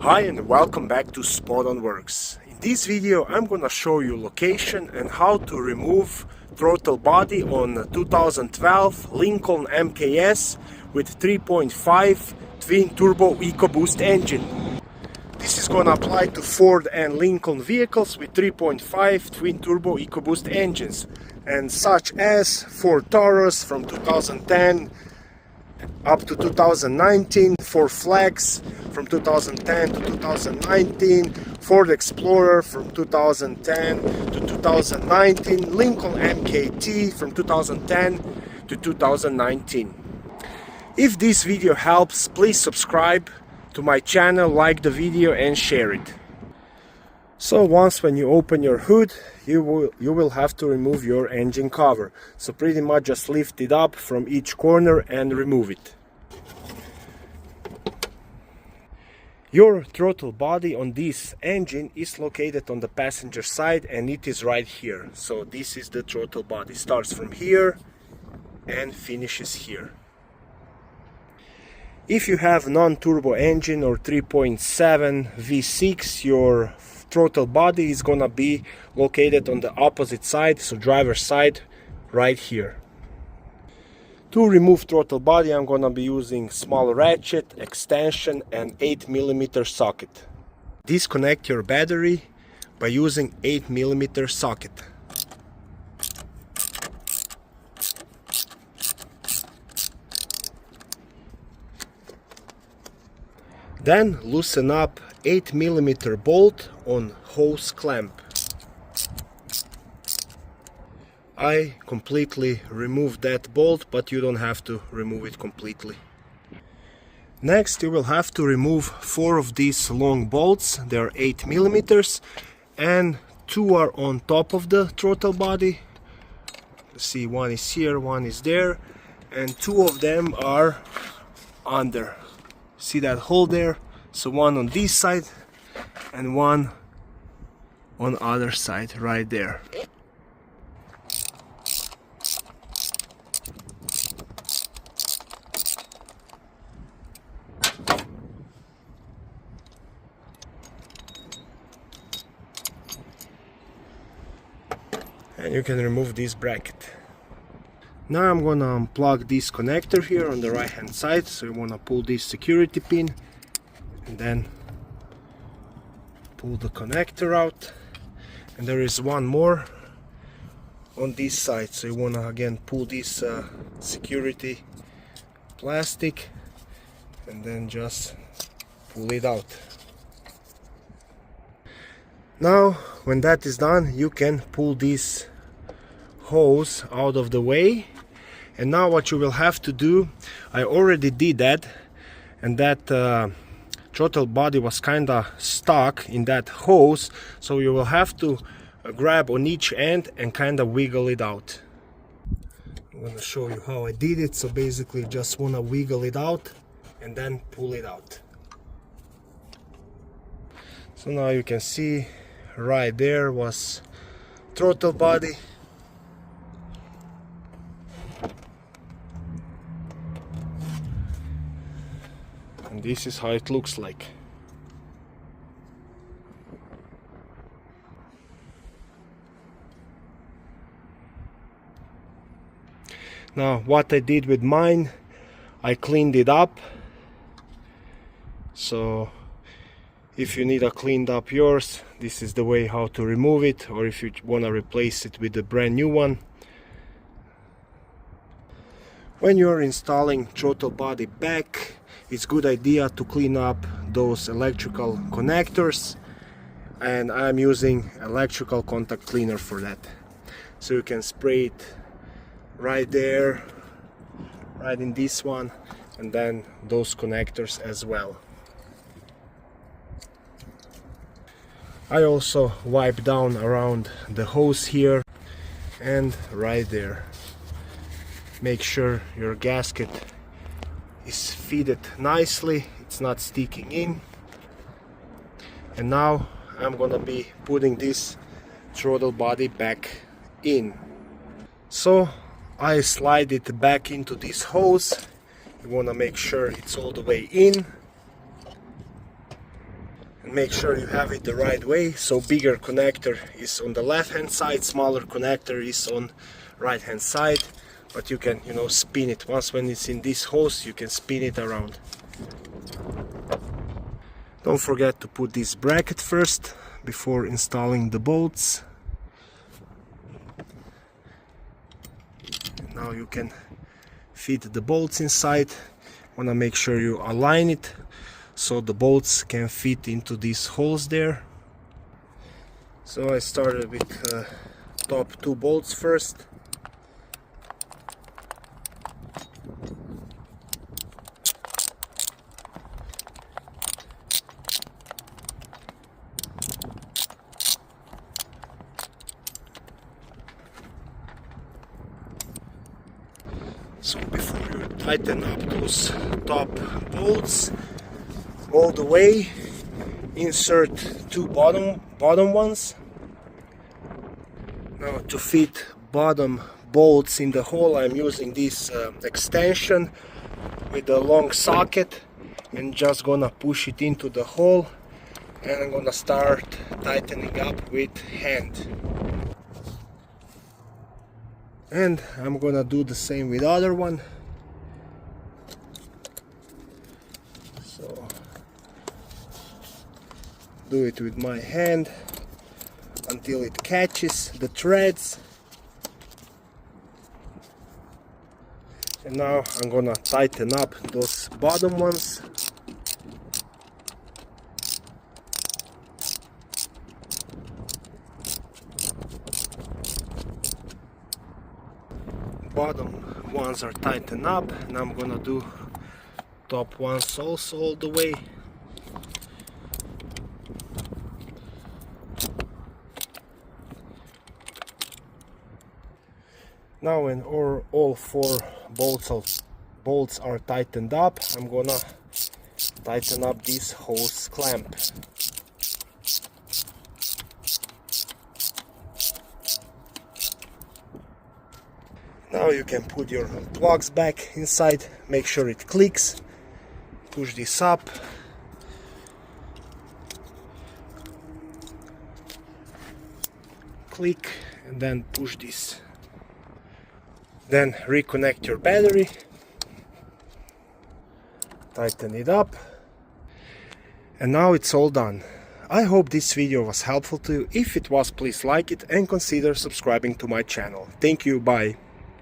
Hi and welcome back to Spot On Works. In this video I'm gonna show you location and how to remove throttle body on 2012 Lincoln MKS with 3.5 twin turbo EcoBoost engine. This is gonna apply to Ford and Lincoln vehicles with 3.5 twin turbo EcoBoost engines, and such as Ford Taurus from 2010 up to 2019, Ford Flex from 2010 to 2019, Ford Explorer from 2010 to 2019, Lincoln MKT from 2010 to 2019. If this video helps, please subscribe to my channel, like the video and share it. So once when you open your hood, you will have to remove your engine cover. So pretty much just lift it up from each corner and remove it. Your throttle body on this engine is located on the passenger side and it is right here. So this is the throttle body. Starts from here and finishes here. If you have non-turbo engine or 3.7 V6, your throttle body is gonna be located on the opposite side, so driver's side, right here. To remove throttle body, I'm gonna be using small ratchet, extension and 8mm socket. Disconnect your battery by using 8mm socket. Then loosen up 8mm bolt on hose clamp. I completely removed that bolt, but you don't have to remove it completely. Next you will have to remove 4 of these long bolts. They are 8mm and 2 are on top of the throttle body. See, one is here, one is there, and 2 of them are under. See that hole there? So one on this side and one on other side right there. And you can remove this bracket. Now I'm gonna unplug this connector here on the right hand side. So you wanna pull this security pin and then pull the connector out, and there is one more on this side, so you wanna again pull this security plastic and then just pull it out. Now when that is done, you can pull this hose out of the way. And now what you will have to do, I already did that, and that throttle body was kinda stuck in that hose, so you will have to grab on each end and kinda wiggle it out. I'm gonna show you how I did it. So basically just wanna wiggle it out and then pull it out. So now you can see right there was throttle body. And this is how it looks like. Now what I did with mine, I cleaned it up. So if you need a cleaned up yours, this is the way how to remove it, or if you want to replace it with a brand new one. When you're installing throttle body back, it's a good idea to clean up those electrical connectors, and I'm using electrical contact cleaner for that. So you can spray it right there, right in this one, and then those connectors as well. I also wipe down around the hose here and right there. Make sure your gasket is fitted nicely, it's not sticking in. And now I'm gonna be putting this throttle body back in. So I slide it back into this hose. You wanna make sure it's all the way in. and make sure you have it the right way. So bigger connector is on the left hand side, smaller connector is on right hand side, but you can, you know, spin it. Once when it's in this hose, you can spin it around. Don't forget to put this bracket first before installing the bolts. Now you can fit the bolts inside. Want to make sure you align it so the bolts can fit into these holes there. So I started with top 2 bolts first. So before you tighten up those top bolts all the way, insert 2 bottom ones. Now to fit bottom bolts in the hole, I'm using this extension with a long socket, and just gonna push it into the hole, and I'm gonna start tightening up with hand. And I'm gonna do the same with other one. So do it with my hand until it catches the threads. And now I'm gonna tighten up those bottom ones. Bottom ones are tightened up, and I'm gonna do top ones also all the way. Now when all 4 bolts are tightened up, I'm gonna tighten up this hose clamp. Now you can put your plugs back inside, make sure it clicks, push this up, click, and then push this. Then reconnect your battery, tighten it up, and now it's all done. I hope this video was helpful to you. If it was, please like it and consider subscribing to my channel. Thank you, bye.